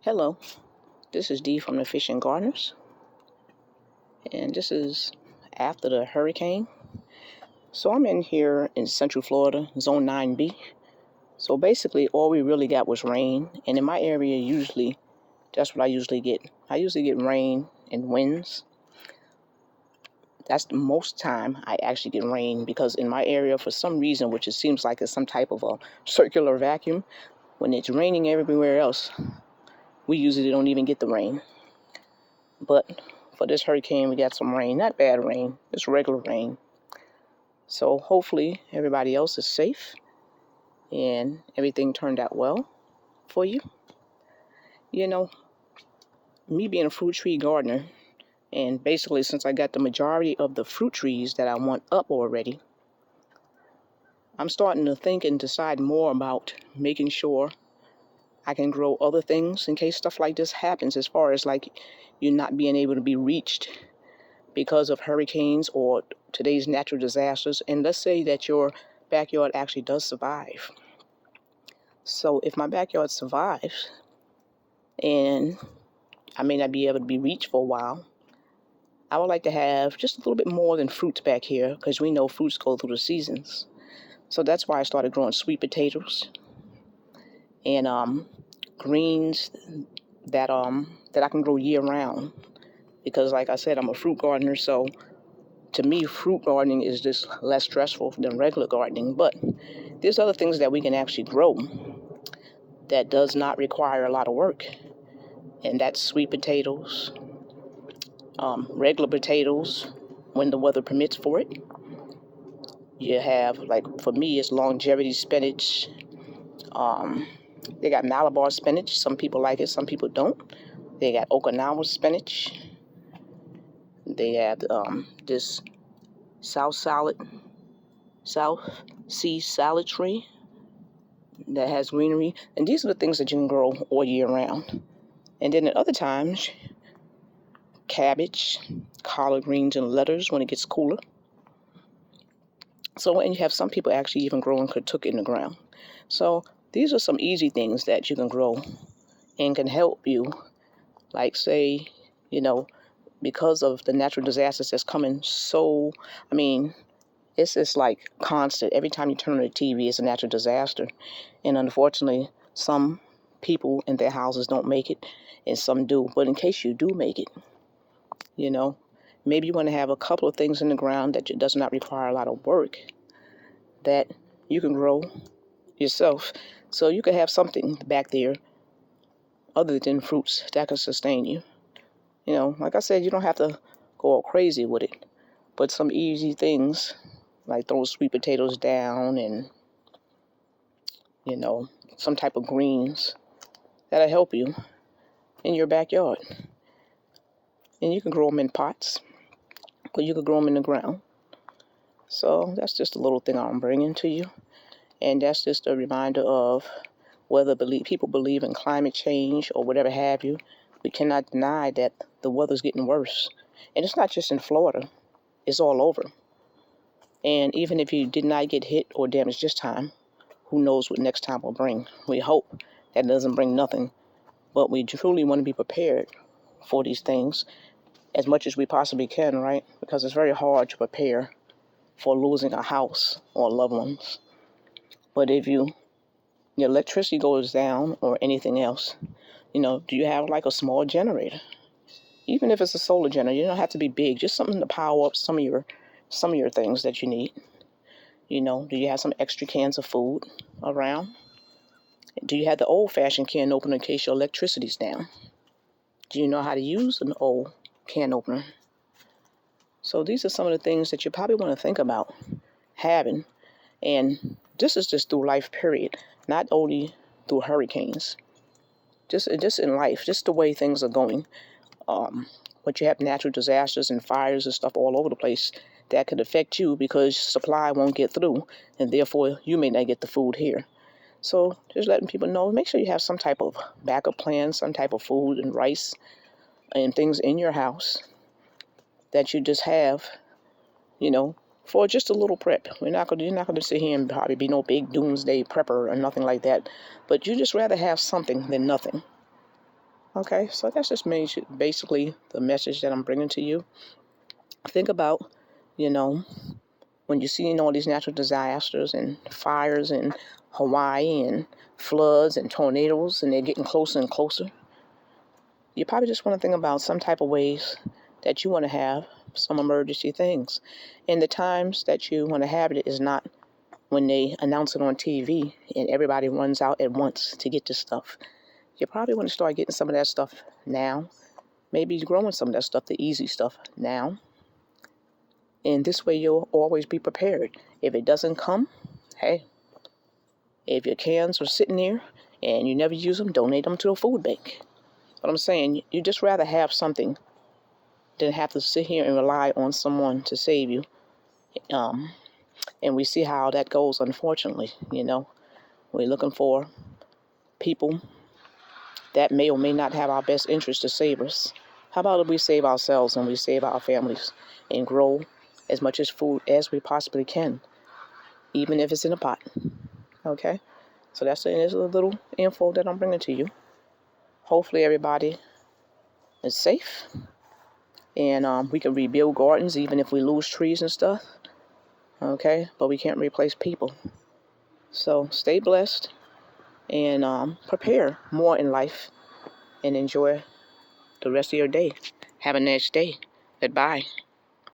Hello, this is Dee from the Fishing Gardeners, and this is after the hurricane. So I'm in here in Central Florida, Zone 9B. So basically all we really got was rain, and in my area that's what I usually get. I usually get rain and winds. That's the most time I actually get rain, because in my area, for some reason, which it seems like it's some type of a circular vacuum, when it's raining everywhere else, we usually don't even get the rain. But for this hurricane, we got some rain. Not bad rain, just regular rain. So hopefully everybody else is safe and everything turned out well for you. You know, me being a fruit tree gardener, and basically since I got the majority of the fruit trees that I want up already, I'm starting to think and decide more about making sure I can grow other things in case stuff like this happens, as far as like you not being able to be reached because of hurricanes or today's natural disasters. And let's say that your backyard actually does survive. So if my backyard survives and I may not be able to be reached for a while, I would like to have just a little bit more than fruits back here, because we know fruits go through the seasons. So that's why I started growing sweet potatoes and greens that I can grow year round. Because like I said, I'm a fruit gardener, so to me, fruit gardening is just less stressful than regular gardening. But there's other things that we can actually grow that does not require a lot of work. And that's sweet potatoes, regular potatoes, when the weather permits for it. You have, like for me, it's longevity spinach. They got Malabar spinach. Some people like it, some people don't. They got Okinawa spinach. They have this South Sea salad tree that has greenery. And these are the things that you can grow all year round. And then at other times, cabbage, collard greens, and lettuce when it gets cooler. So, and you have some people actually even growing katuk in the ground. So these are some easy things that you can grow and can help you. Like say, because of the natural disasters that's coming, it's just like constant. Every time you turn on the TV, it's a natural disaster. And unfortunately, some people in their houses don't make it, and some do. But in case you do make it, maybe you want to have a couple of things in the ground that does not require a lot of work that you can grow yourself. So you can have something back there other than fruits that can sustain you. Like I said, you don't have to go all crazy with it. But some easy things, like throw sweet potatoes down and, some type of greens, that'll help you in your backyard. And you can grow them in pots, or you can grow them in the ground. So that's just a little thing I'm bringing to you. And that's just a reminder of whether people believe in climate change or whatever have you. We cannot deny that the weather's getting worse. And it's not just in Florida. It's all over. And even if you did not get hit or damaged this time, who knows what next time will bring. We hope that it doesn't bring nothing. But we truly want to be prepared for these things as much as we possibly can, right? Because it's very hard to prepare for losing a house or loved ones. But if your electricity goes down or anything else, do you have like a small generator? Even if it's a solar generator, you don't have to be big. Just something to power up some of your things that you need. Do you have some extra cans of food around? Do you have the old-fashioned can opener in case your electricity's down? Do you know how to use an old can opener? So these are some of the things that you probably want to think about having. And this is just through life, period. Not only through hurricanes. Just in life, just the way things are going. But you have natural disasters and fires and stuff all over the place that could affect you because supply won't get through, and therefore you may not get the food here. So just letting people know, make sure you have some type of backup plan, some type of food and rice and things in your house that you just have, for just a little prep. You're not going to sit here and probably be no big doomsday prepper or nothing like that. But you just rather have something than nothing. Okay, so that's just basically the message that I'm bringing to you. Think about, you know, when you're seeing all these natural disasters and fires in Hawaii and floods and tornadoes, and they're getting closer and closer, you probably just want to think about some type of ways that you want to have some emergency things. And the times that you want to have it is not when they announce it on TV and everybody runs out at once to get this stuff. You probably want to start getting some of that stuff now. Maybe growing some of that stuff, the easy stuff, now. And this way you'll always be prepared. If it doesn't come, hey, if your cans are sitting there and you never use them, donate them to a food bank. But I'm saying, you just rather have something than have to sit here and rely on someone to save you. And we see how that goes, unfortunately. We're looking for people that may or may not have our best interest to save us. How about if we save ourselves and we save our families and grow as much as food as we possibly can, even if it's in a pot? Okay? So that's a little info that I'm bringing to you. Hopefully everybody is safe, and we can rebuild gardens even if we lose trees and stuff. Okay? But we can't replace people. So stay blessed and prepare more in life and enjoy the rest of your day. Have a nice day. Goodbye.